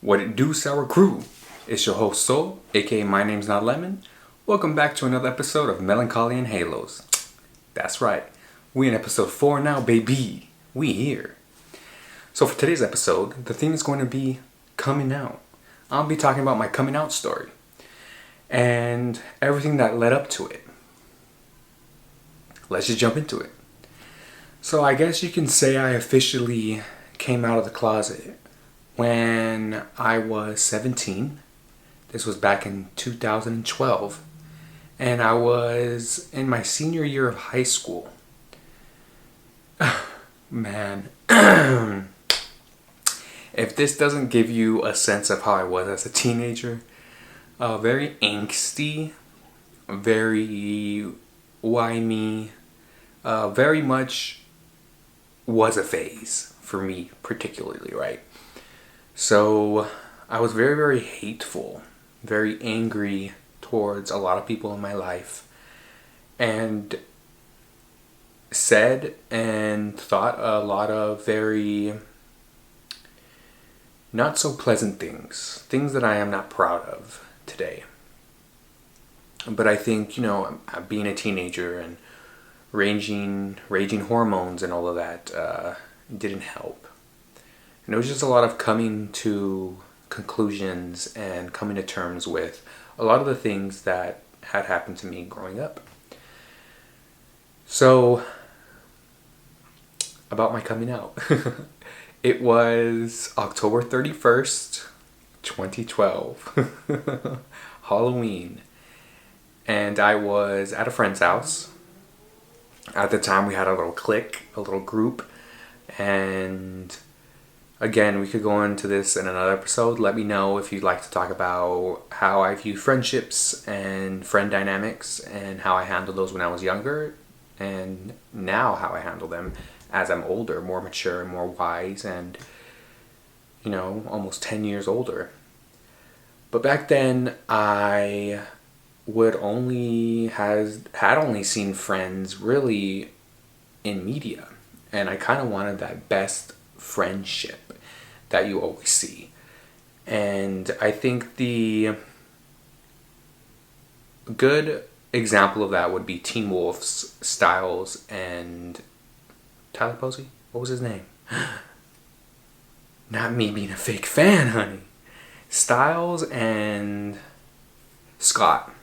What it do, sour crew? It's your host Soul, aka my name's not Lemon. Welcome back to another episode of Melancholia and Halos. That's right, we in episode 4 now, baby. We here. So for today's episode, the theme is going to be coming out. I'll be talking about my coming out story and everything that led up to it. Let's just jump into it. So I guess you can say I officially came out of the closet when I was 17. This was back in 2012. And I was in my senior year of high school. Man. If this doesn't give you a sense of how I was as a teenager, very angsty, very why me, very much was a phase for me particularly, right? So I was very, very hateful, very angry towards a lot of people in my life, and said and thought a lot of very not so pleasant things that I am not proud of today. But I think, being a teenager and raging hormones and all of that didn't help. And it was just a lot of coming to conclusions and coming to terms with a lot of the things that had happened to me growing up. So, about my coming out. It was October 31st, 2012. Halloween. And I was at a friend's house. At the time we had a little clique, a little group. And again, we could go into this in another episode. Let me know if you'd like to talk about how I view friendships and friend dynamics and how I handled those when I was younger and now how I handle them as I'm older, more mature and more wise and, almost 10 years older. But back then, I had only seen friends really in media. And I kind of wanted that best friendship that you always see. And I think the good example of that would be Teen Wolf's Stiles and Tyler Posey? What was his name? Not me being a fake fan, honey. Stiles and Scott.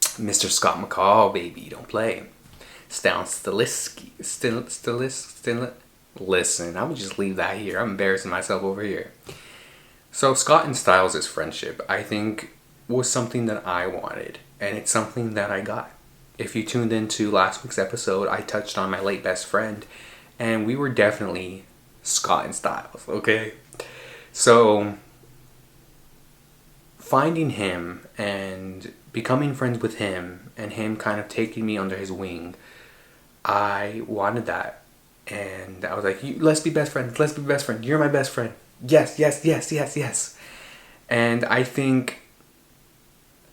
Mr. Scott McCall, baby. Don't play. Listen, I would just leave that here. I'm embarrassing myself over here. So Scott and Stiles' friendship, I think, was something that I wanted. And it's something that I got. If you tuned into last week's episode, I touched on my late best friend. And we were definitely Scott and Stiles, okay? So, finding him and becoming friends with him and him kind of taking me under his wing, I wanted that. And I was like, let's be best friends. Let's be best friends. You're my best friend. Yes, yes, yes, yes, yes. And I think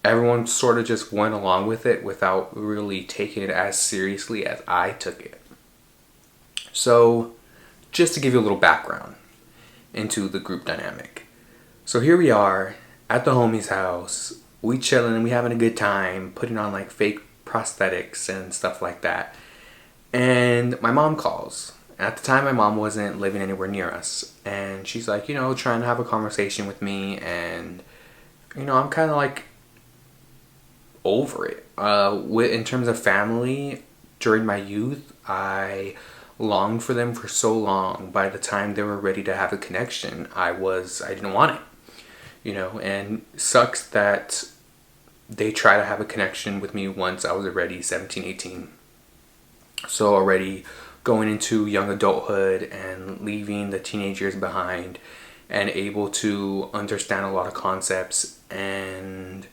everyone sort of just went along with it without really taking it as seriously as I took it. So, just to give you a little background into the group dynamic. So here we are at the homie's house. We chilling and we having a good time, putting on like fake prosthetics and stuff like that. And my mom calls. At the time, my mom wasn't living anywhere near us. And she's like, trying to have a conversation with me. And, I'm kind of like over it. In terms of family, during my youth, I longed for them for so long. By the time they were ready to have a connection, I didn't want it. And sucks that they try to have a connection with me once I was already 17, 18. So already going into young adulthood and leaving the teenage years behind and able to understand a lot of concepts. And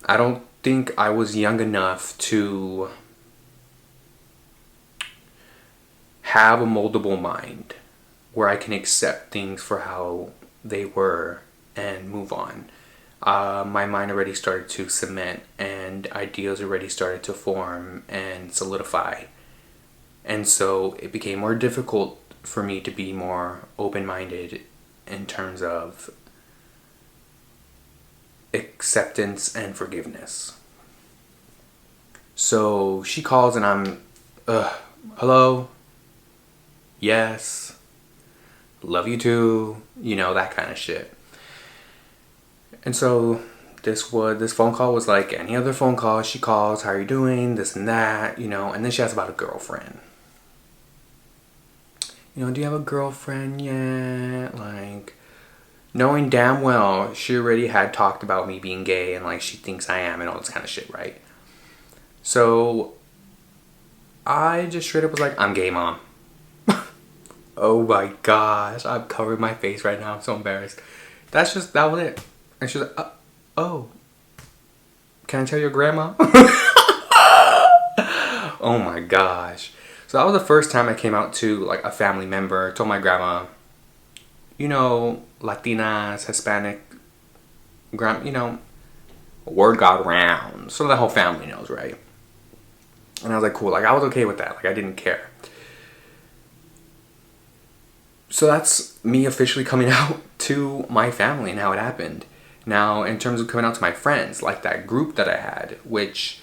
I don't think I was young enough to have a moldable mind where I can accept things for how they were and move on. My mind already started to cement and ideas already started to form and solidify. And so it became more difficult for me to be more open-minded in terms of acceptance and forgiveness. So she calls and I'm, hello? Yes. Love you too. You know, that kind of shit. And so this phone call was like any other phone call. She calls, how are you doing? This and that, you know, and then she asks about a girlfriend. You know, do you have a girlfriend yet? Like, knowing damn well she already had talked about me being gay and like she thinks I am and all this kind of shit, right? So I just straight up was like, I'm gay, mom. Oh my gosh, I'm covering my face right now. I'm so embarrassed. That was it. And she was like, oh, can I tell your grandma? Oh my gosh. So that was the first time I came out to like a family member. Told my grandma, you know, Latinas, Hispanic, you know, word got around. So the whole family knows, right? And I was like, cool. Like, I was okay with that. Like, I didn't care. So that's me officially coming out to my family and how it happened. Now, in terms of coming out to my friends, like that group that I had, which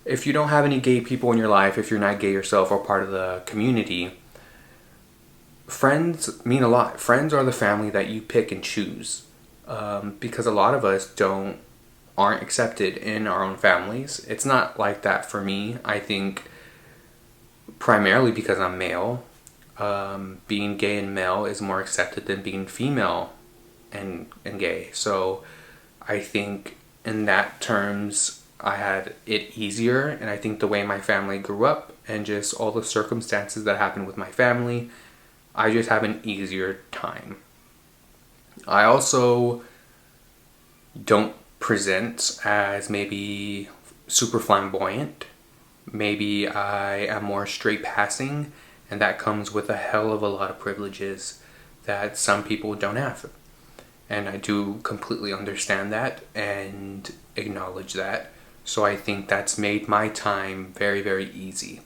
if you don't have any gay people in your life, if you're not gay yourself or part of the community, friends mean a lot. Friends are the family that you pick and choose. Because a lot of us aren't accepted in our own families. It's not like that for me. I think primarily because I'm male. Being gay and male is more accepted than being female and gay. So I think in that terms I had it easier, and I think the way my family grew up and just all the circumstances that happened with my family, I just have an easier time. I also don't present as maybe super flamboyant. Maybe I am more straight passing, and that comes with a hell of a lot of privileges that some people don't have. And I do completely understand that and acknowledge that. So I think that's made my time very, very easy.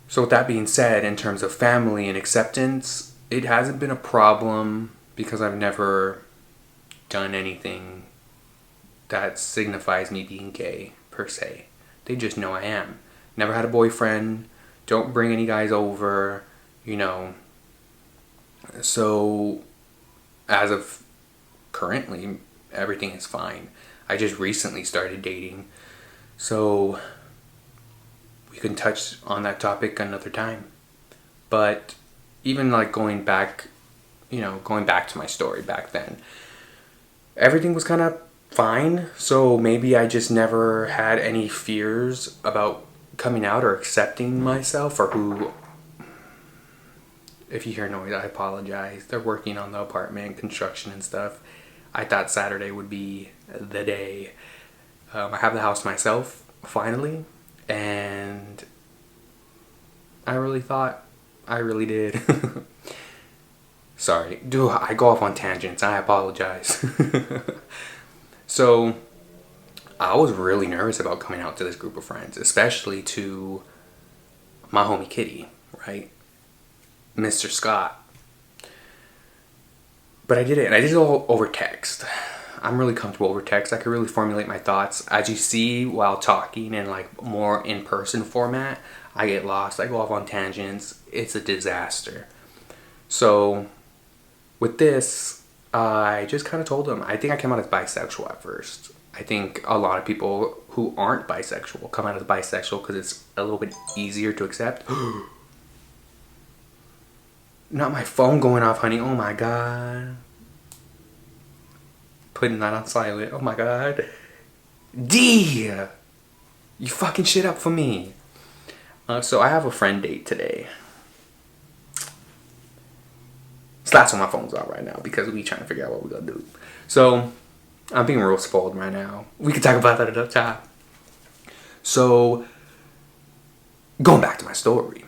So with that being said, in terms of family and acceptance, it hasn't been a problem because I've never done anything that signifies me being gay, per se. They just know I am. Never had a boyfriend. Don't bring any guys over, you know. So, as of currently, everything is fine. I just recently started dating. So, we can touch on that topic another time. But, even like going back to my story back then, everything was kind of fine. So, maybe I just never had any fears about coming out or accepting myself, or who, if you hear noise, I apologize. They're working on the apartment, construction and stuff. I thought Saturday would be the day. I have the house myself, finally, and I really did. Sorry, dude, I go off on tangents, I apologize. So, I was really nervous about coming out to this group of friends, especially to my homie Kitty, right? Mr. Scott. But I did it, and I did it all over text. I'm really comfortable over text. I can really formulate my thoughts. As you see while talking in like more in-person format, I get lost. I go off on tangents. It's a disaster. So with this, I just kind of told them, I think I came out as bisexual at first. I think a lot of people who aren't bisexual come out as bisexual because it's a little bit easier to accept. Not my phone going off, honey. Oh my god. Putting that on silent. Oh my god. D! You fucking shit up for me. So I have a friend date today. So that's when my phone's out right now because we trying to figure out what we're gonna do. So I'm being real spoiled right now. We can talk about that another time. So going back to my story,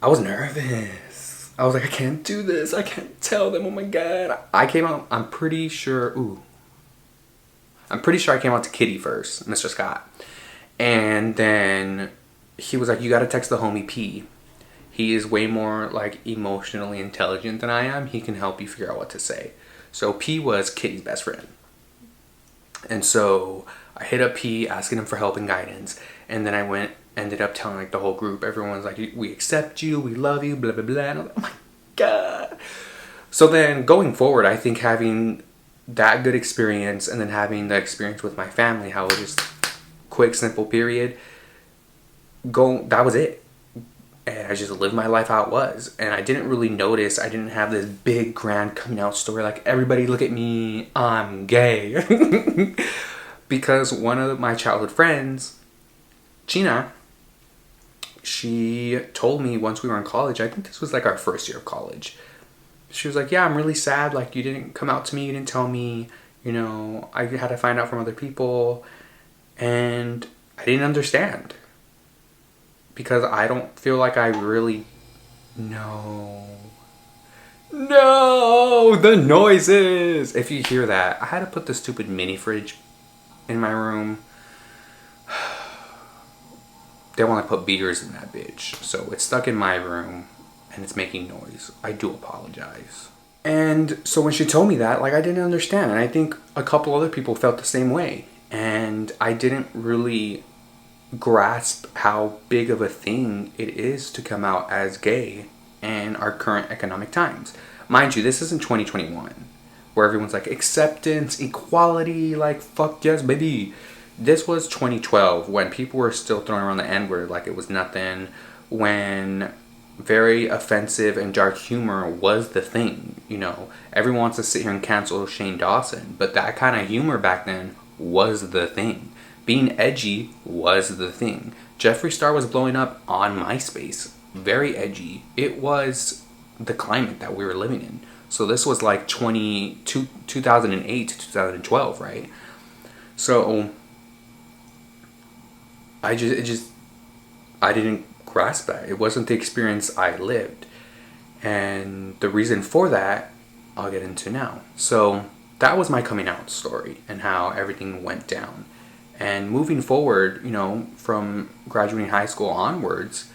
I was nervous. I was like, I can't do this. I can't tell them. Oh my god. I came out, I'm pretty sure I came out to Kitty first, Mr. Scott. And then he was like, you gotta text the homie P. He is way more like emotionally intelligent than I am. He can help you figure out what to say. So P was Kitty's best friend. And so I hit up P asking him for help and guidance. And then ended up telling like the whole group, everyone's like, we accept you, we love you, blah, blah, blah. And I'm like, oh my God. So then going forward, I think having that good experience and then having the experience with my family, how it was just quick, simple period, that was it. And I just lived my life how it was. And I didn't really notice, I didn't have this big grand coming out story like, everybody look at me, I'm gay. Because one of my childhood friends, Gina, she told me once we were in college, I think this was like our first year of college, she was like, yeah, I'm really sad, like you didn't come out to me, you didn't tell me, you know, I had to find out from other people, and I didn't understand. Because I don't feel like I really know. No, the noises. If you hear that, I had to put the stupid mini fridge in my room. They want to put beers in that bitch. So it's stuck in my room and it's making noise. I do apologize. And so when she told me that, like I didn't understand. And I think a couple other people felt the same way. And I didn't really grasp how big of a thing it is to come out as gay in our current economic times. Mind you, this isn't 2021 where everyone's like acceptance, equality, like fuck yes baby. This was 2012 when people were still throwing around the N-word like it was nothing, when very offensive and dark humor was the thing. You know, everyone wants to sit here and cancel Shane Dawson, but that kind of humor back then was the thing. Being edgy was the thing. Jeffree Star was blowing up on MySpace. Very edgy. It was the climate that we were living in. So this was like 2008 to 2012, right? So I didn't grasp that. It wasn't the experience I lived. And the reason for that, I'll get into now. So that was my coming out story and how everything went down. And moving forward, you know, from graduating high school onwards,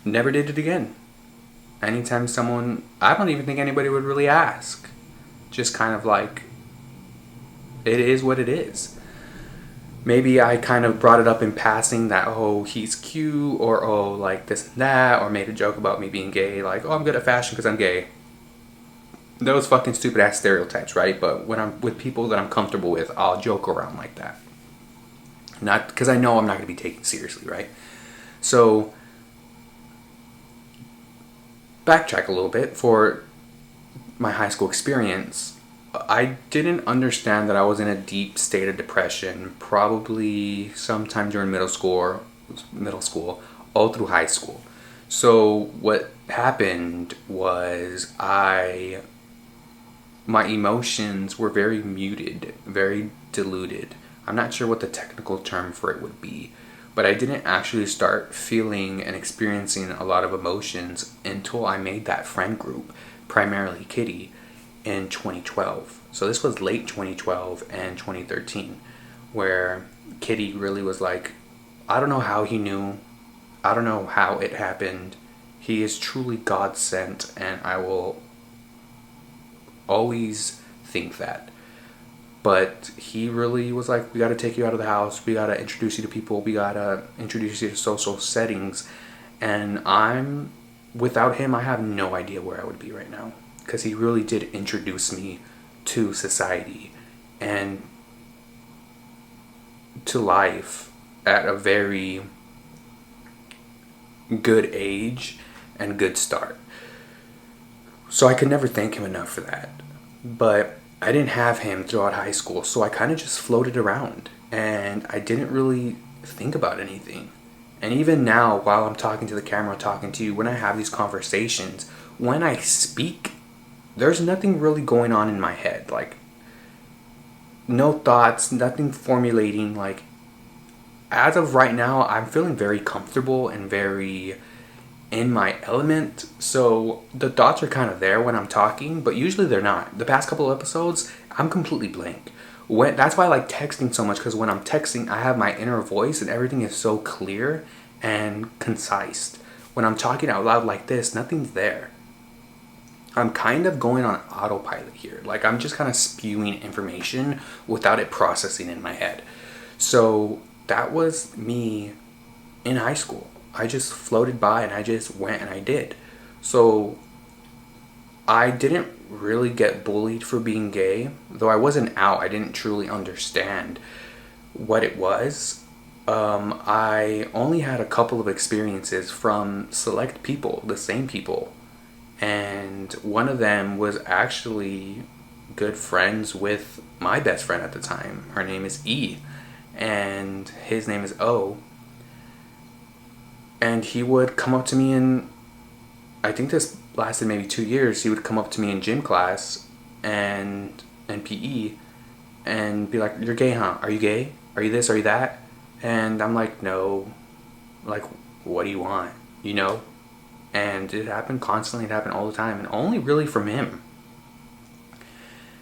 never did it again. Anytime someone, I don't even think anybody would really ask. Just kind of like, it is what it is. Maybe I kind of brought it up in passing that, oh, he's cute, or oh, like this and that, or made a joke about me being gay, like, oh, I'm good at fashion because I'm gay. Those fucking stupid ass stereotypes, right? But when I'm with people that I'm comfortable with, I'll joke around like that. Not because I know I'm not going to be taken seriously, right? So, backtrack a little bit for my high school experience. I didn't understand that I was in a deep state of depression, probably sometime during middle school, all through high school. So what happened was my emotions were very muted, very diluted. I'm not sure what the technical term for it would be, but I didn't actually start feeling and experiencing a lot of emotions until I made that friend group, primarily Kitty, in 2012. So this was late 2012 and 2013, where Kitty really was like, I don't know how he knew, I don't know how it happened. He is truly God sent, and I will always think that. But he really was like, we got to take you out of the house, we got to introduce you to people, we got to introduce you to social settings. And without him, I have no idea where I would be right now, because he really did introduce me to society and to life at a very good age and good start. So I could never thank him enough for that. But I didn't have him throughout high school, so I kind of just floated around and I didn't really think about anything. And even now, while I'm talking to the camera, talking to you, when I have these conversations, when I speak, there's nothing really going on in my head. Like, no thoughts, nothing formulating. Like, as of right now, I'm feeling very comfortable and very in my element. So the thoughts are kind of there when I'm talking, but usually they're not. The past couple of episodes, I'm completely blank. That's why I like texting so much, because when I'm texting, I have my inner voice and everything is so clear and concise. When I'm talking out loud like this, nothing's there. I'm kind of going on autopilot here. Like, I'm just kind of spewing information without it processing in my head. So that was me in high school. I just floated by and I just went and I did. So I didn't really get bullied for being gay, though I wasn't out. I didn't truly understand what it was. I only had a couple of experiences from select people, the same people. And one of them was actually good friends with my best friend at the time. Her name is E, and his name is O. And he would come up to me in, I think this lasted maybe 2 years. He would come up to me in gym class and PE and be like, "You're gay, huh? Are you gay? Are you this? Are you that?" And I'm like, "No. Like, what do you want? You know?" And it happened constantly. It happened all the time, and only really from him.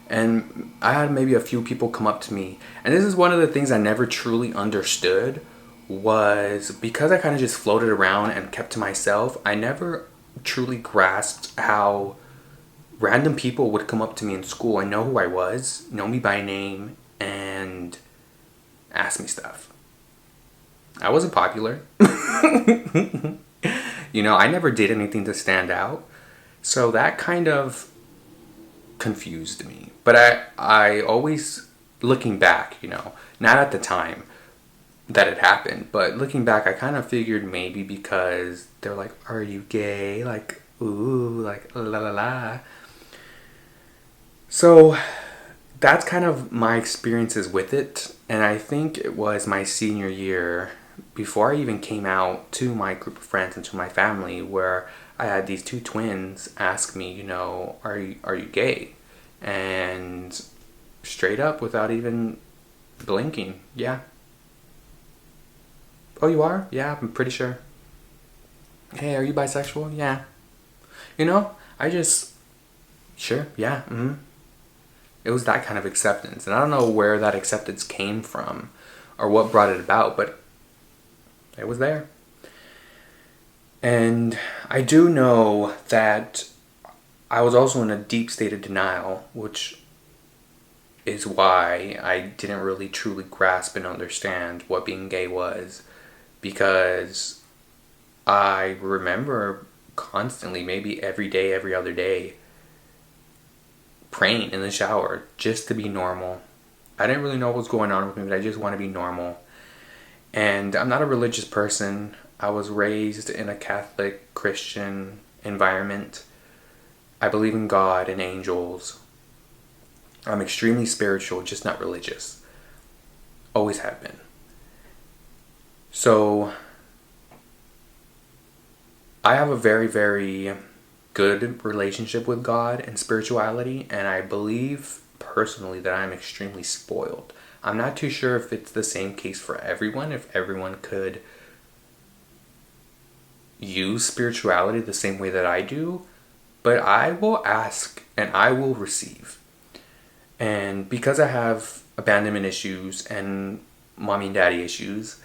And I had maybe a few people come up to me, and this is one of the things I never truly understood, was because I kind of just floated around and kept to myself. I never truly grasped how random people would come up to me in school and know who I was, know me by name, and ask me stuff. I wasn't popular. I never did anything to stand out. So that kind of confused me. But I always, looking back, not at the time that it happened, but looking back, I kind of figured maybe because they're like, "Are you gay?" Like, ooh, like, la la la. So that's kind of my experiences with it. And I think it was my senior year, before I even came out to my group of friends and to my family, where I had these two twins ask me, "Are you gay?" And straight up, without even blinking, "Yeah." "Oh, you are?" "Yeah, I'm pretty sure." "Hey, are you bisexual?" "Yeah." I just, sure, yeah, It was that kind of acceptance. And I don't know where that acceptance came from or what brought it about, but it was there. And I do know that I was also in a deep state of denial, which is why I didn't really truly grasp and understand what being gay was, because I remember constantly, maybe every day, every other day, praying in the shower just to be normal. I didn't really know what was going on with me, but I just want to be normal. And I'm not a religious person. I was raised in a Catholic Christian environment. I believe in God and angels. I'm extremely spiritual, just not religious. Always have been. So I have a very, very good relationship with God and spirituality, and I believe personally that I'm extremely spoiled. I'm not too sure if it's the same case for everyone, if everyone could use spirituality the same way that I do, but I will ask and I will receive. And because I have abandonment issues and mommy and daddy issues,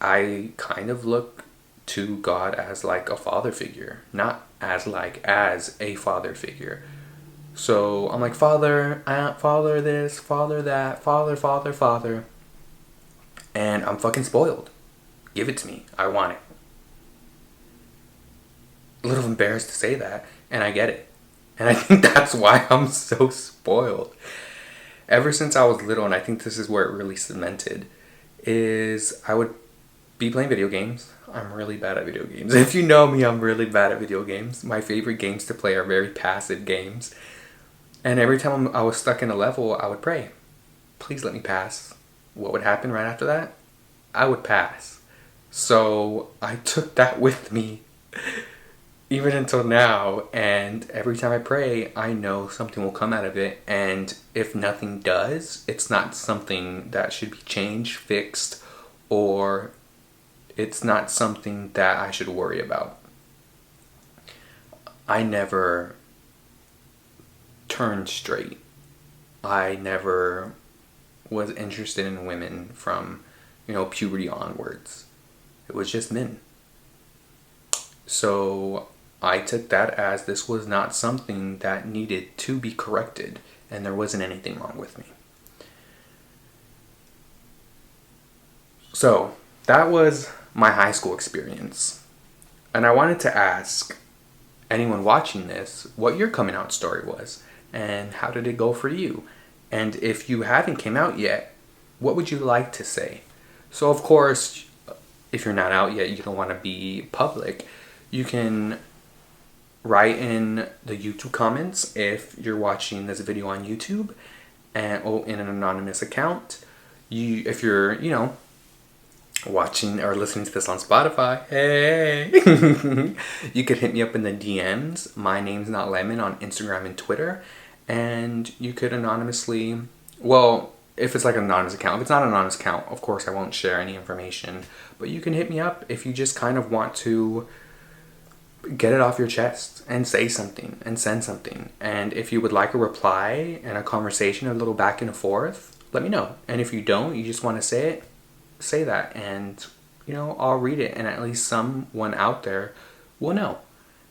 I kind of look to God as like a father figure, not as a father figure. So I'm like, "Father, Father this, Father that, Father," and I'm fucking spoiled. Give it to me. I want it. A little embarrassed to say that, and I get it. And I think that's why I'm so spoiled. Ever since I was little, and I think this is where it really cemented, is I would be playing video games. I'm really bad at video games. If you know me, I'm really bad at video games. My favorite games to play are very passive games. And every time I was stuck in a level, I would pray, "Please let me pass." What would happen right after that? I would pass. So I took that with me even until now, and every time I pray, I know something will come out of it. And if nothing does, it's not something that should be changed, fixed, or it's not something that I should worry about. I never turned straight. I never was interested in women from, puberty onwards. It was just men. So I took that as this was not something that needed to be corrected, and there wasn't anything wrong with me. So, that was my high school experience. And I wanted to ask anyone watching this what your coming out story was, and how did it go for you? And if you haven't came out yet, what would you like to say? So, of course, if you're not out yet, you don't want to be public, you can write in the YouTube comments if you're watching this video on YouTube, and in an anonymous account. If you're, watching or listening to this on Spotify, hey, you could hit me up in the DMs. My name's not Lemon on Instagram and Twitter, and you could anonymously, well, if it's like an anonymous account. If it's not an anonymous account, of course I won't share any information, but you can hit me up if you just kind of want to get it off your chest and say something and send something. And if you would like a reply and a conversation, a little back and forth, let me know. And if you don't, you just want to say it, say that, and I'll read it, and at least someone out there will know,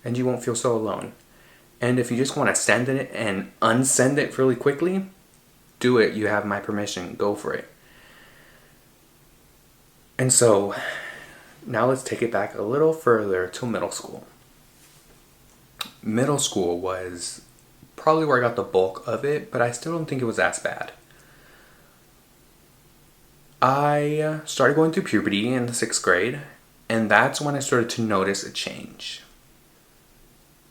and you won't feel so alone. And if you just want to send it and unsend it really quickly, do it. You have my permission. Go for it. And so now let's take it back a little further to middle school. Middle school was probably where I got the bulk of it, but I still don't think it was as bad. I started going through puberty in the 6th grade, and that's when I started to notice a change.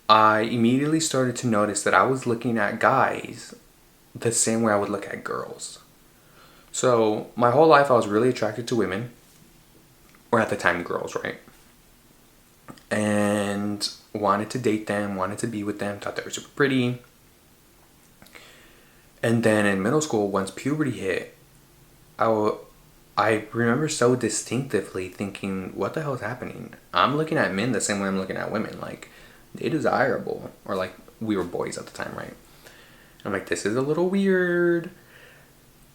I immediately started to notice that I was looking at guys the same way I would look at girls. So my whole life I was really attracted to women, or at the time girls, right? And wanted to date them, wanted to be with them, thought they were super pretty. And then in middle school, once puberty hit, I remember so distinctively thinking, what the hell is happening? I'm looking at men the same way I'm looking at women. Like, they desirable. Or like, we were boys at the time, right? I'm like, this is a little weird.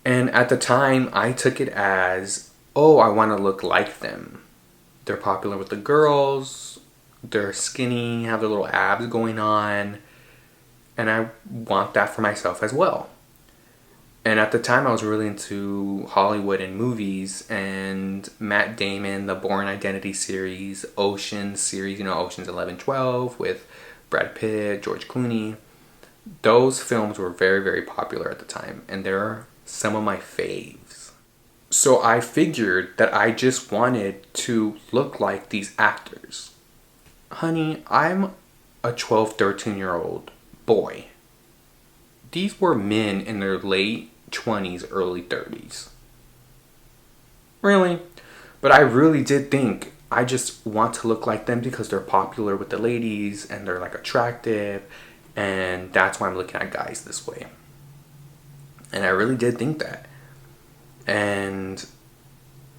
And at the time, I took it as, oh, I want to look like them. They're popular with the girls. They're skinny, have their little abs going on. And I want that for myself as well. And at the time, I was really into Hollywood and movies, and Matt Damon, the Bourne Identity series, Ocean's series, Ocean's 11, 12 with Brad Pitt, George Clooney. Those films were very, very popular at the time, and they're some of my faves. So I figured that I just wanted to look like these actors. Honey, I'm a 12, 13-year-old boy. These were men in their late 20s, early 30s. Really? But I really did think I just want to look like them because they're popular with the ladies and they're like attractive, and that's why I'm looking at guys this way. And I really did think that. And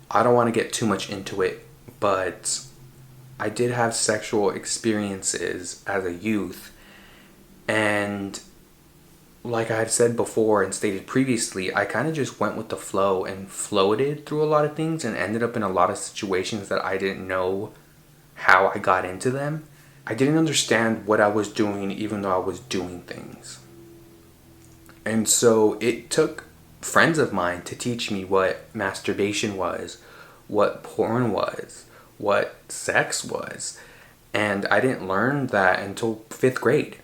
I don't want to get too much into it, but I did have sexual experiences as a youth, and like I had said before and stated previously, I kind of just went with the flow and floated through a lot of things and ended up in a lot of situations that I didn't know how I got into them. I didn't understand what I was doing even though I was doing things. And so it took friends of mine to teach me what masturbation was, what porn was, what sex was. And I didn't learn that until 5th grade.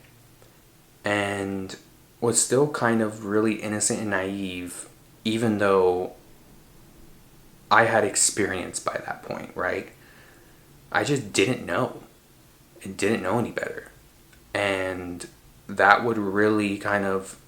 And was still kind of really innocent and naive, even though I had experience by that point, right? I just didn't know. I didn't know any better. And that would really kind of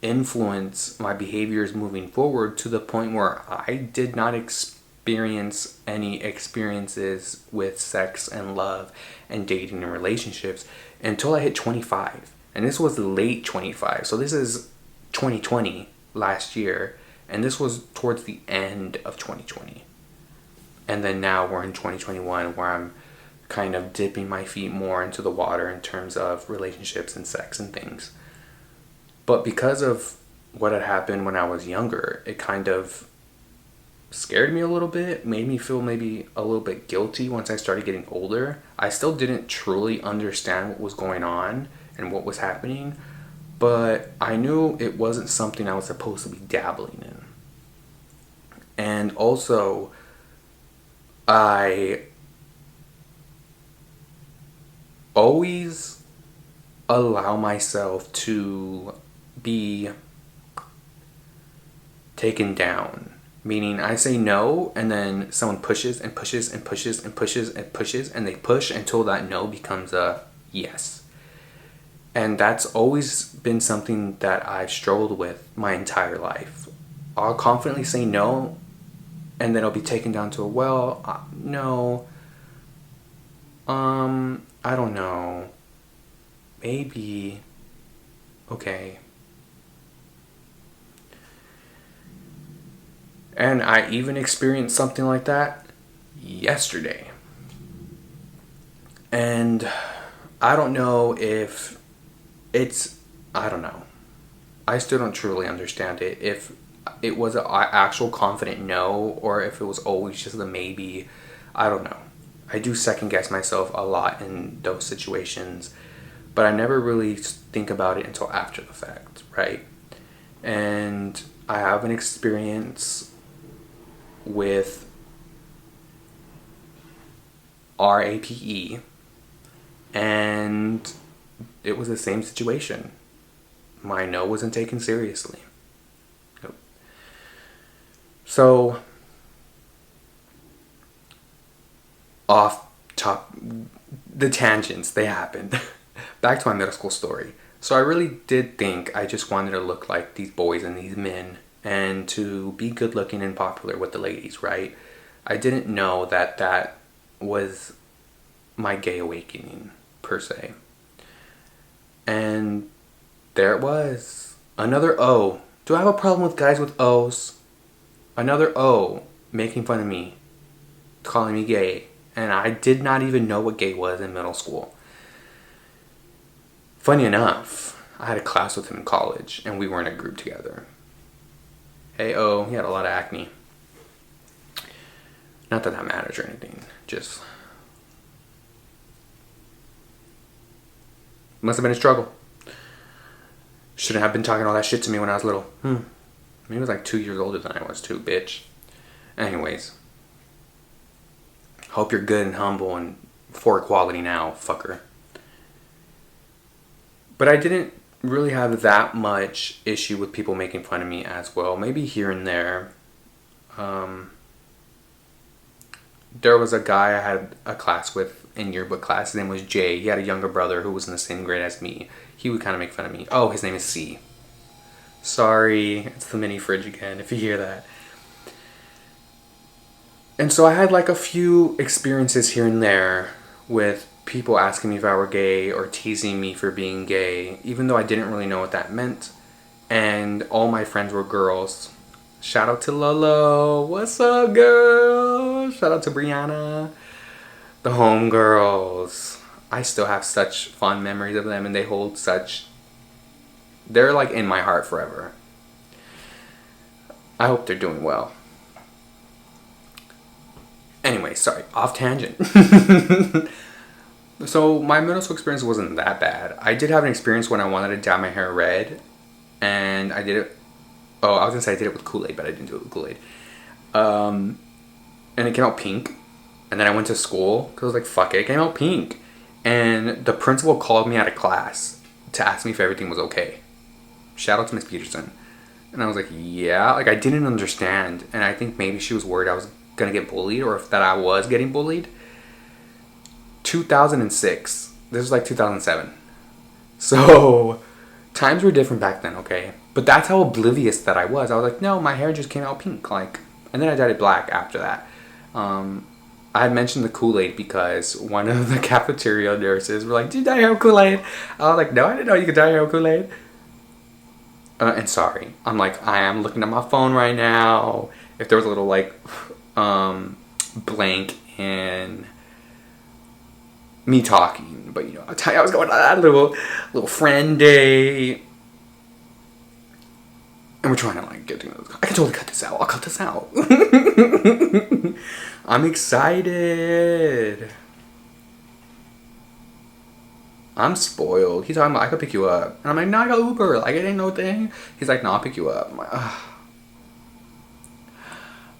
influence my behaviors moving forward to the point where I did not experience any experiences with sex and love and dating and relationships until I hit 25. And this was late 25. So this is 2020, last year. And this was towards the end of 2020. And then now we're in 2021 where I'm kind of dipping my feet more into the water in terms of relationships and sex and things. But because of what had happened when I was younger, it kind of scared me a little bit, made me feel maybe a little bit guilty once I started getting older. I still didn't truly understand what was going on and what was happening, but I knew it wasn't something I was supposed to be dabbling in. And also, I always allow myself to be taken down. Meaning I say no, and then someone pushes and pushes and pushes and pushes and pushes, and they push until that no becomes a yes. And that's always been something that I've struggled with my entire life. I'll confidently say no, and then it'll be taken down to a no, I don't know, maybe, okay. And I even experienced something like that yesterday. And I don't know if I don't know. I still don't truly understand it. If it was an actual confident no, or if it was always just a maybe, I don't know. I do second guess myself a lot in those situations, but I never really think about it until after the fact, right? And I have an experience with RAPE, and it was the same situation. My no wasn't taken seriously. Nope. So, off top, the tangents, they happened. Back to my middle school story. So I really did think I just wanted to look like these boys and these men, and to be good looking and popular with the ladies, right? I didn't know that that was my gay awakening, per se. And there it was. Another O. Do I have a problem with guys with O's? Another O making fun of me, calling me gay. And I did not even know what gay was in middle school. Funny enough, I had a class with him in college, and we were in a group together. Hey, oh, he had a lot of acne. Not that that matters or anything. Just must have been a struggle. Shouldn't have been talking all that shit to me when I was little. He was like 2 years older than I was too, bitch. Anyways. Hope you're good and humble and for equality now, fucker. But I didn't really have that much issue with people making fun of me as well. Maybe here and there. There was a guy I had a class with in yearbook class. His name was Jay. He had a younger brother who was in the same grade as me. He would kind of make fun of me. Oh, his name is C. Sorry, it's the mini fridge again, if you hear that. And so I had like a few experiences here and there with people asking me if I were gay or teasing me for being gay, even though I didn't really know what that meant. And all my friends were girls. Shout out to Lolo. What's up, girl? Shout out to Brianna. The homegirls. I still have such fond memories of them, and they hold such... They're like in my heart forever. I hope they're doing well. Anyway, sorry, off tangent. So my middle school experience wasn't that bad. I did have an experience when I wanted to dye my hair red, and I did it. Oh, I was gonna say I did it with Kool-Aid, but I didn't do it with Kool-Aid. And it came out pink. And then I went to school because I was like, fuck it came out pink. And the principal called me out of class to ask me if everything was okay. Shout out to Miss Peterson. And I was like, yeah. Like, I didn't understand. And I think maybe she was worried I was going to get bullied, or if that I was getting bullied. 2006. This was like 2007. So, times were different back then, okay? But that's how oblivious that I was. I was like, no, my hair just came out pink. Like, and then I dyed it black after that. I had mentioned the Kool-Aid because one of the cafeteria nurses were like, "Did you dye your hair with Kool-Aid?" I was like, "No, I didn't know you could dye your hair with Kool-Aid." And sorry, I'm like, I am looking at my phone right now. If there was a little like blank in me talking, but you know, I'll tell you, I was going on that little friend day. And we're trying to like get together. I can totally cut this out. I'll cut this out. I'm excited. I'm spoiled. He's talking about I could pick you up. And I'm like, no, I got Uber. Like, it ain't no thing. He's like, no, I'll pick you up. I'm like, ugh.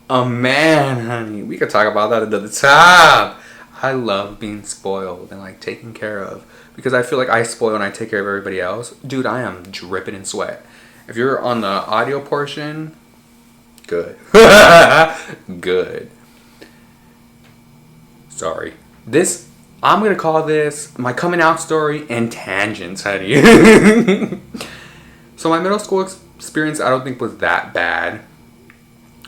Oh man, honey. We could talk about that another time. I love being spoiled and like taken care of. Because I feel like I spoil and I take care of everybody else. Dude, I am dripping in sweat. If you're on the audio portion, good. Good. Sorry. I'm going to call this my coming out story and tangents, honey. So my middle school experience I don't think was that bad.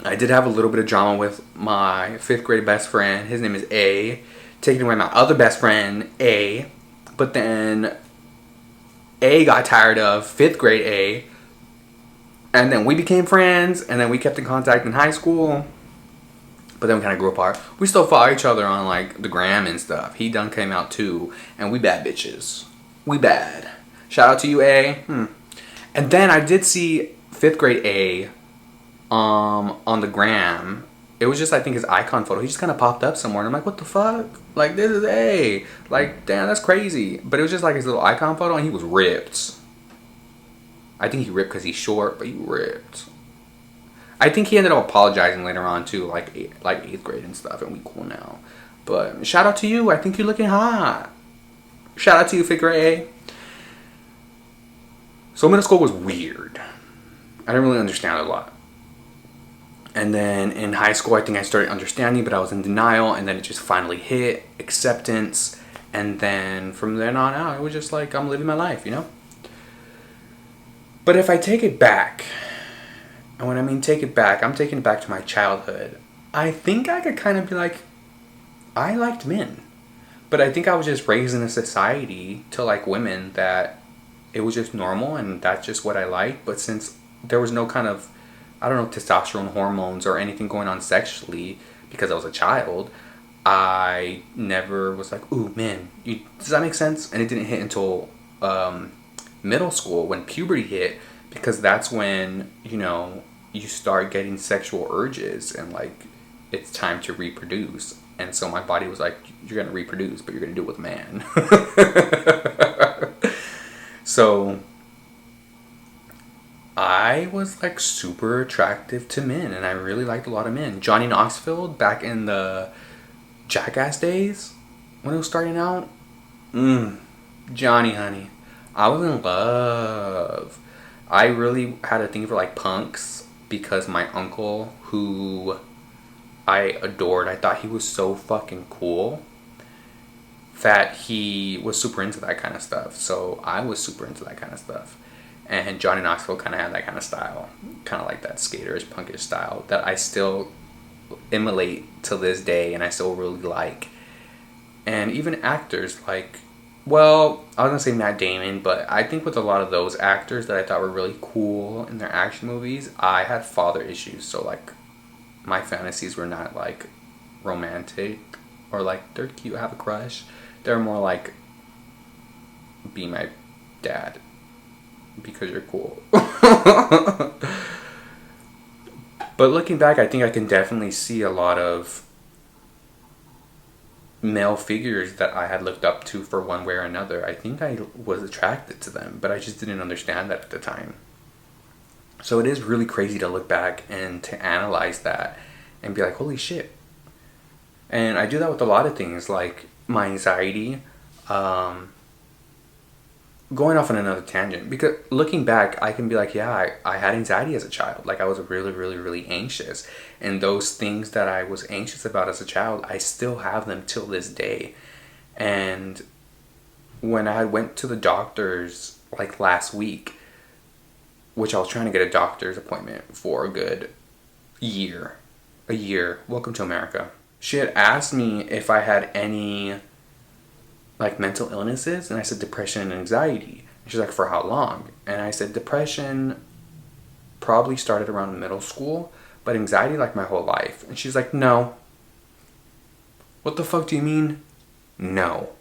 I did have a little bit of drama with my 5th grade best friend. His name is A. Taking away my other best friend, A. But then A got tired of 5th grade A. And then we became friends. And then we kept in contact in high school. But then we kind of grew apart. We still follow each other on like the gram and stuff. He done came out too. And we bad bitches. We bad. Shout out to you, A. And then I did see 5th grade A on the gram. It was just, I think, his icon photo. He just kind of popped up somewhere. And I'm like, what the fuck? Like, this is A. Like, damn, that's crazy. But it was just like his little icon photo. And he was ripped. I think he ripped because he's short. But he ripped. I think he ended up apologizing later on too, like 8th grade and stuff, and we cool now. But shout out to you. I think you're looking hot. Shout out to you, 5th grade A. So middle school was weird. I didn't really understand a lot. And then in high school, I think I started understanding, but I was in denial, and then it just finally hit acceptance. And then from then on out, it was just like I'm living my life, you know? But if I take it back, and when I mean take it back, I'm taking it back to my childhood. I think I could kind of be like, I liked men. But I think I was just raised in a society to like women that it was just normal and that's just what I liked. But since there was no kind of, I don't know, testosterone hormones or anything going on sexually because I was a child, I never was like, ooh, man, does that make sense? And it didn't hit until middle school when puberty hit, because that's when, you know, you start getting sexual urges and like it's time to reproduce. And so my body was like, you're going to reproduce, but you're going to do it with a man. So I was like super attractive to men, and I really liked a lot of men. Johnny Knoxville back in the Jackass days when it was starting out. Johnny, honey. I was in love. I really had a thing for like punks because my uncle, who I adored, I thought he was so fucking cool that he was super into that kind of stuff. So I was super into that kind of stuff. And Johnny Knoxville kind of had that kind of style, kind of like that skaterish, punkish style that I still emulate to this day and I still really like. And even actors like, well, I was going to say Matt Damon, but I think with a lot of those actors that I thought were really cool in their action movies, I had father issues. So, like, my fantasies were not, like, romantic or, like, they're cute, I have a crush. They're more like, be my dad because you're cool. But looking back, I think I can definitely see a lot of male figures that I had looked up to for one way or another. I think I was attracted to them, but I just didn't understand that at the time. So it is really crazy to look back and to analyze that and be like, holy shit. And I do that with a lot of things, like my anxiety, going off on another tangent, because looking back, I can be like, yeah, I had anxiety as a child. Like, I was really, really, really anxious. And those things that I was anxious about as a child, I still have them till this day. And when I went to the doctors, like, last week, which I was trying to get a doctor's appointment for a good year. Welcome to America. She had asked me if I had any like mental illnesses, and I said depression and anxiety. And she's like, for how long? And I said depression probably started around middle school, but anxiety like my whole life. And she's like, no. What the fuck do you mean? No.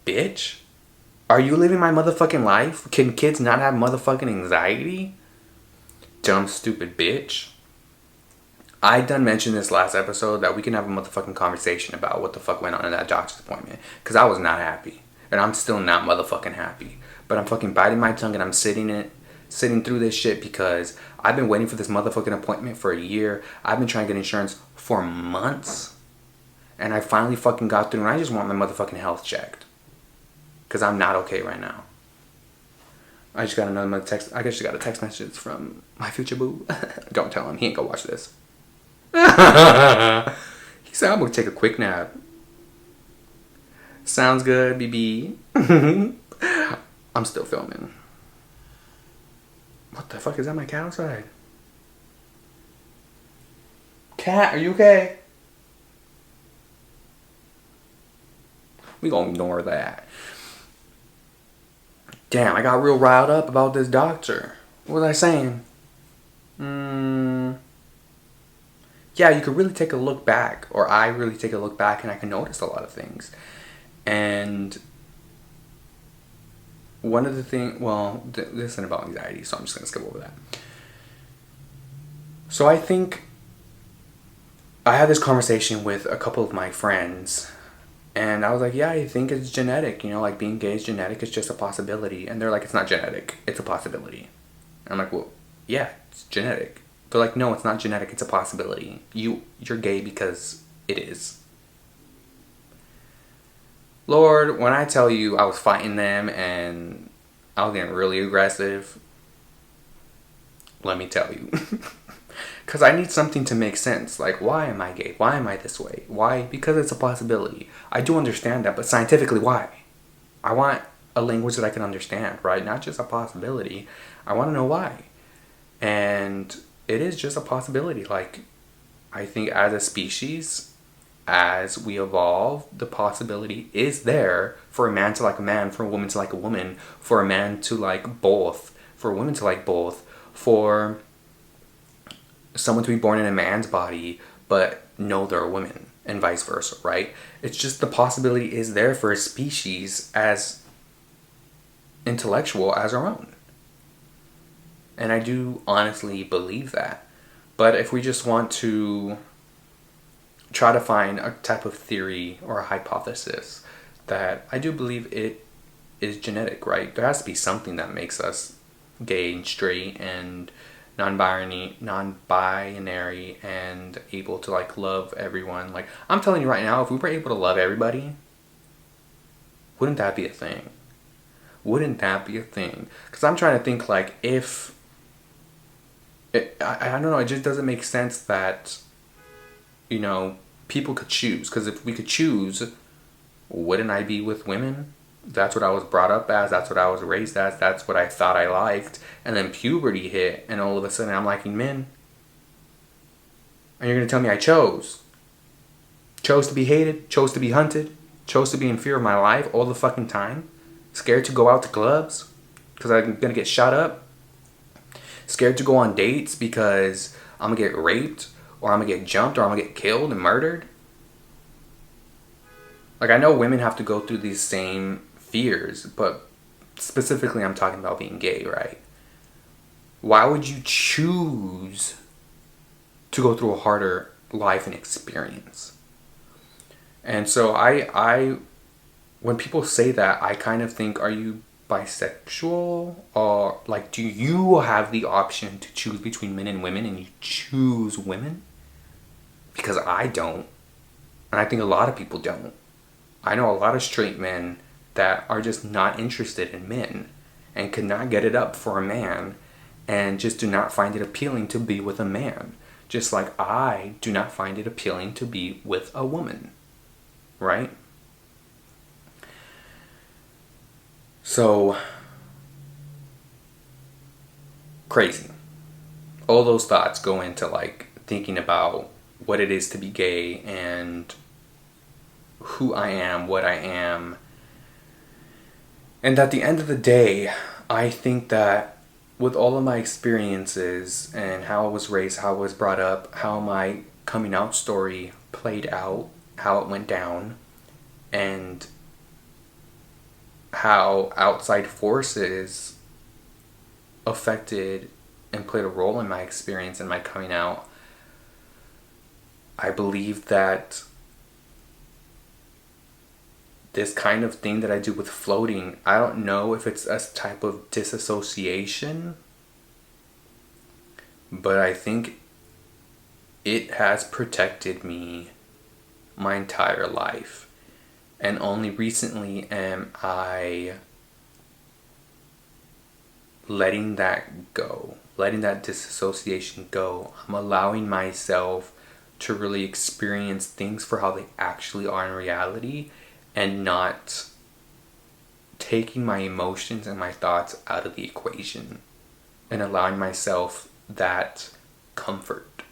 Bitch? Are you living my motherfucking life? Can kids not have motherfucking anxiety? Dumb, stupid bitch. I done mentioned this last episode that we can have a motherfucking conversation about what the fuck went on in that doctor's appointment. Because I was not happy. And I'm still not motherfucking happy. But I'm fucking biting my tongue and I'm sitting through this shit because I've been waiting for this motherfucking appointment for a year. I've been trying to get insurance for months. And I finally fucking got through and I just want my motherfucking health checked. Because I'm not okay right now. I just got another text. I guess you got a text message from my future boo. Don't tell him. He ain't gonna watch this. He said, I'm gonna take a quick nap. Sounds good, BB. I'm still filming. What the fuck? Is that my cat outside? Cat, are you okay? We gonna ignore that. Damn, I got real riled up about this doctor. What was I saying? Yeah, you could really take a look back, or I really take a look back, and I can notice a lot of things. And one of the things, well, this isn't about anxiety, so I'm just going to skip over that. So I think I had this conversation with a couple of my friends, and I was like, yeah, I think it's genetic, like being gay is genetic, it's just a possibility. And they're like, it's not genetic, it's a possibility. And I'm like, well, yeah, it's genetic. They're like, no, it's not genetic, it's a possibility. You're gay because it is. Lord, when I tell you I was fighting them and I was getting really aggressive, let me tell you. Because I need something to make sense. Like, why am I gay? Why am I this way? Why? Because it's a possibility. I do understand that, but scientifically, why? I want a language that I can understand, right? Not just a possibility. I want to know why. And it is just a possibility. Like, I think as a species, as we evolve, the possibility is there for a man to like a man, for a woman to like a woman, for a man to like both, for a woman to like both, for someone to be born in a man's body but know they're a woman, and vice versa, right? It's just the possibility is there for a species as intellectual as our own. And I do honestly believe that. But if we just want to try to find a type of theory or a hypothesis, that I do believe it is genetic, right? There has to be something that makes us gay and straight and non-binary and able to like love everyone. Like, I'm telling you right now, if we were able to love everybody, wouldn't that be a thing? Wouldn't that be a thing? Because I'm trying to think, like, if I don't know, it just doesn't make sense that, people could choose. Because if we could choose, wouldn't I be with women? That's what I was brought up as. That's what I was raised as. That's what I thought I liked. And then puberty hit, and all of a sudden I'm liking men. And you're going to tell me I chose. Chose to be hated. Chose to be hunted. Chose to be in fear of my life all the fucking time. Scared to go out to clubs because I'm going to get shot up. Scared to go on dates because I'm going to get raped, or I'm going to get jumped, or I'm going to get killed and murdered. Like, I know women have to go through these same fears, but specifically I'm talking about being gay, right? Why would you choose to go through a harder life and experience? And so I when people say that, I kind of think, are you bisexual? Or, like, do you have the option to choose between men and women and you choose women? Because I don't. And I think a lot of people don't. I know a lot of straight men that are just not interested in men and could not get it up for a man and just do not find it appealing to be with a man. Just like I do not find it appealing to be with a woman. Right? So, crazy. All those thoughts go into like thinking about what it is to be gay and who I am, what I am. And at the end of the day, I think that with all of my experiences and how I was raised, how I was brought up, how my coming out story played out, how it went down, and how outside forces affected and played a role in my experience and my coming out, I believe that this kind of thing that I do with floating, I don't know if it's a type of disassociation, but I think it has protected me my entire life. And only recently am I letting that go, letting that disassociation go. I'm allowing myself to really experience things for how they actually are in reality, and not taking my emotions and my thoughts out of the equation, and allowing myself that comfort.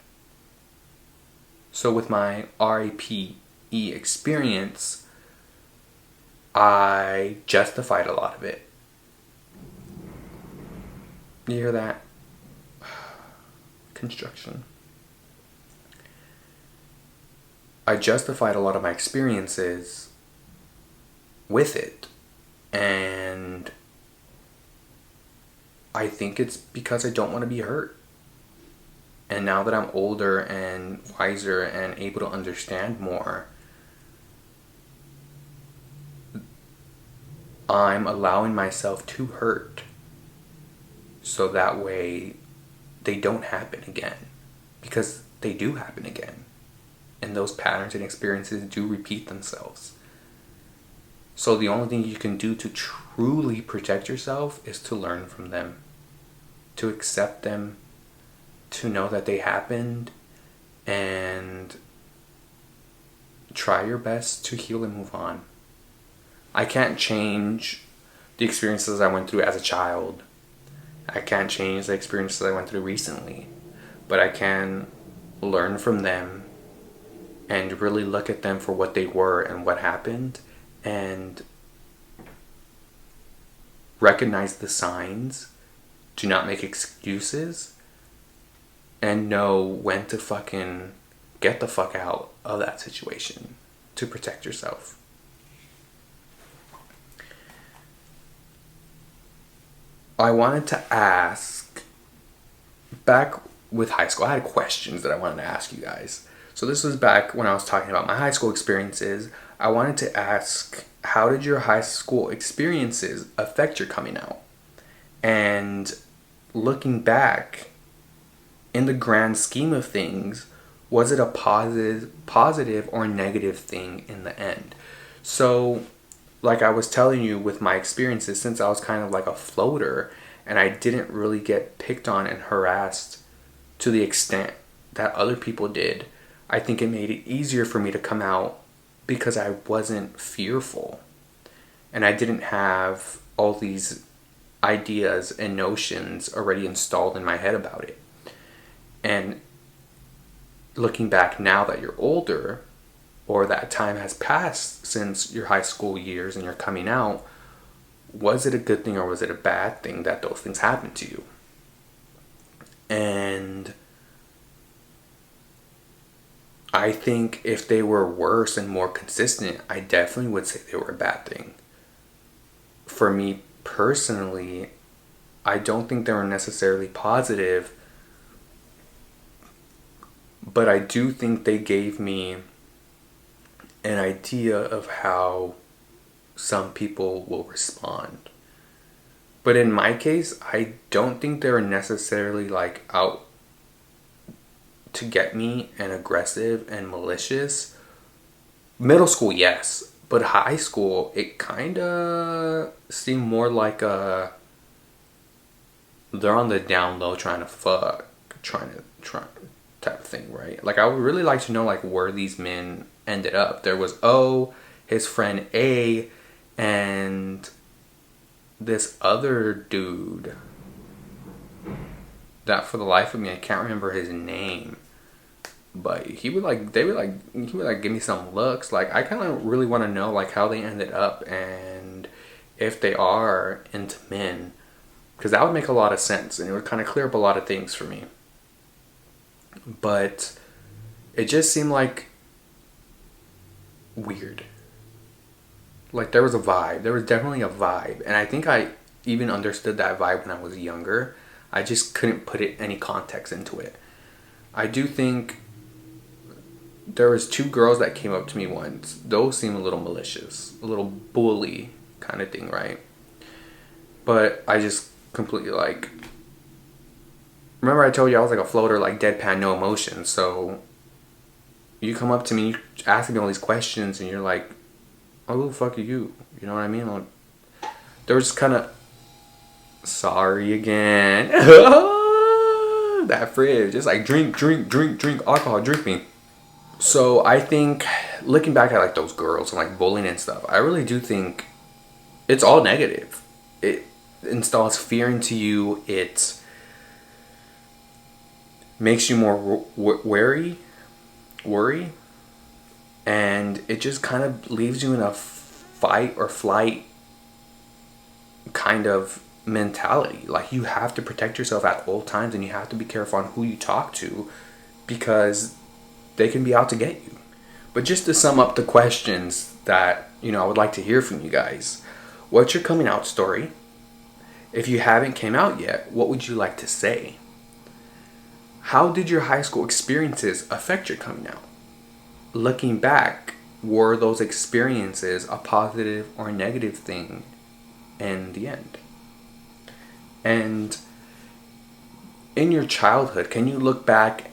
So with my RAPE experience, I justified a lot of it. You hear that? Construction. I justified a lot of my experiences with it. And I think it's because I don't want to be hurt. And now that I'm older and wiser and able to understand more, I'm allowing myself to hurt, so that way they don't happen again. Because they do happen again. And those patterns and experiences do repeat themselves. So the only thing you can do to truly protect yourself is to learn from them, to accept them, to know that they happened, and try your best to heal and move on. I can't change the experiences I went through as a child. I can't change the experiences I went through recently, but I can learn from them and really look at them for what they were and what happened, and recognize the signs, do not make excuses, and know when to fucking get the fuck out of that situation to protect yourself. I wanted to ask, back with high school, I had questions that I wanted to ask you guys. So this was back when I was talking about my high school experiences. I wanted to ask, how did your high school experiences affect your coming out? And looking back, in the grand scheme of things, was it a positive or negative thing in the end? So, like I was telling you with my experiences, since I was kind of like a floater and I didn't really get picked on and harassed to the extent that other people did, I think it made it easier for me to come out because I wasn't fearful. And I didn't have all these ideas and notions already installed in my head about it. And looking back now that you're older, or that time has passed since your high school years and you're coming out, was it a good thing or was it a bad thing that those things happened to you? And I think if they were worse and more consistent, I definitely would say they were a bad thing. For me personally, I don't think they were necessarily positive, but I do think they gave me an idea of how some people will respond. But in my case, I don't think they were necessarily like out to get me and aggressive and malicious. Middle school, yes. But high school, it kind of seemed more like they're on the down low trying to fuck, try type of thing, right? Like, I would really like to know, like, where these men ended up. There was O, his friend A, and this other dude that for the life of me I can't remember his name, but he would give me some looks. Like, I kind of really want to know like how they ended up and if they are into men, because that would make a lot of sense and it would kind of clear up a lot of things for me. But it just seemed like weird. Like, there was a vibe. There was definitely a vibe. And I think I even understood that vibe when I was younger. I just couldn't put any context into it. I do think there was two girls that came up to me once. Those seemed a little malicious. A little bully kind of thing, right? But I just completely, like... Remember I told you I was like a floater, like deadpan, no emotion. So you come up to me, you ask me all these questions, and you're like, oh, who the fuck are you? You know what I mean? Like, there was kind of... Sorry again. That fridge. It's like drink alcohol, drink me. So I think, looking back at like those girls and like bullying and stuff, I really do think it's all negative. It installs fear into you. It makes you more worry, and it just kind of leaves you in a fight or flight kind of mentality. Like, you have to protect yourself at all times, and you have to be careful on who you talk to, because they can be out to get you. But just to sum up the questions that, I would like to hear from you guys. What's your coming out story? If you haven't came out yet, what would you like to say? How did your high school experiences affect your coming out? Looking back, were those experiences a positive or negative thing in the end? And in your childhood, can you look back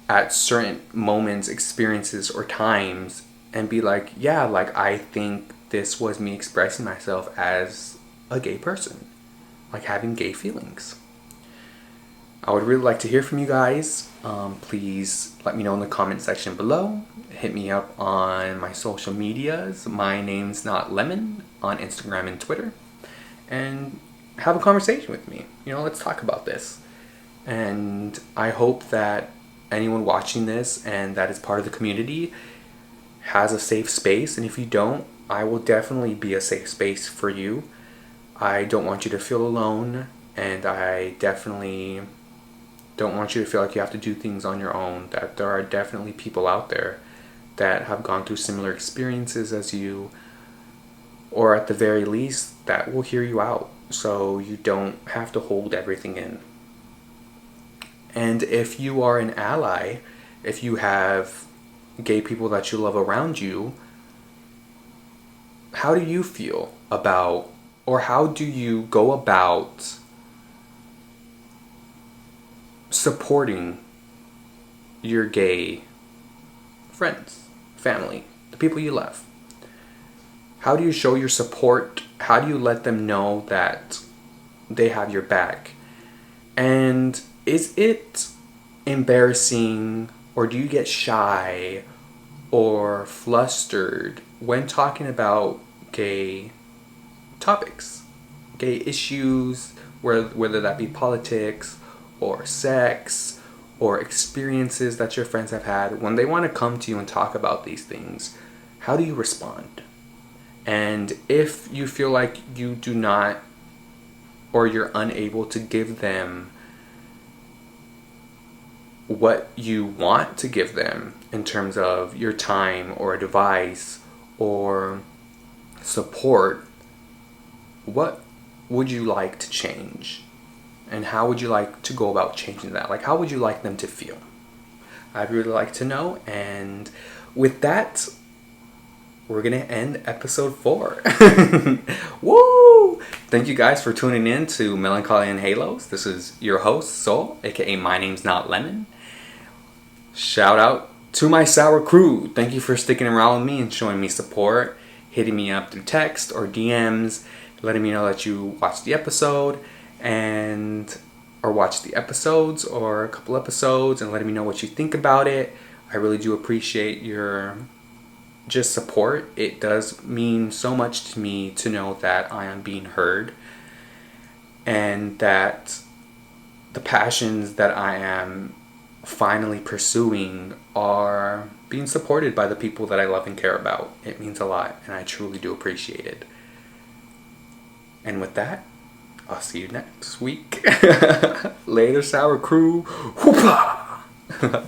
at certain moments, experiences, or times and be like, yeah, like, I think this was me expressing myself as a gay person, like having gay feelings? I would really like to hear from you guys. Please let me know in the comment section below. Hit me up on my social medias. My name's not Lemon on Instagram and Twitter. And have a conversation with me. Let's talk about this. And I hope that anyone watching this and that is part of the community has a safe space. And if you don't, I will definitely be a safe space for you. I don't want you to feel alone, and I definitely don't want you to feel like you have to do things on your own. That there are definitely people out there that have gone through similar experiences as you, or at the very least, that will hear you out, so you don't have to hold everything in. And if you are an ally, if you have gay people that you love around you, how do you feel about, or how do you go about supporting your gay friends, family, the people you love? How do you show your support? How do you let them know that they have your back? And is it embarrassing, or do you get shy or flustered when talking about gay topics, gay issues, whether that be politics or sex or experiences that your friends have had? When they want to come to you and talk about these things, how do you respond? And if you feel like you do not, or you're unable to give them what you want to give them in terms of your time or advice or support, what would you like to change? And how would you like to go about changing that? Like, how would you like them to feel? I'd really like to know. And with that, we're going to end episode 4. Woo! Thank you guys for tuning in to Melancholia and Halos. This is your host, Soul, aka My Name's Not Lemon. Shout out to my sour crew. Thank you for sticking around with me and showing me support, hitting me up through text or DMs, letting me know that you watched the episode, or watched the episodes or a couple episodes, and letting me know what you think about it. I really do appreciate your just support. It does mean so much to me to know that I am being heard, and that the passions that I am finally pursuing are being supported by the people that I love and care about. It means a lot, and I truly do appreciate it. And with that, I'll see you next week. Later, sour crew. Whoopah!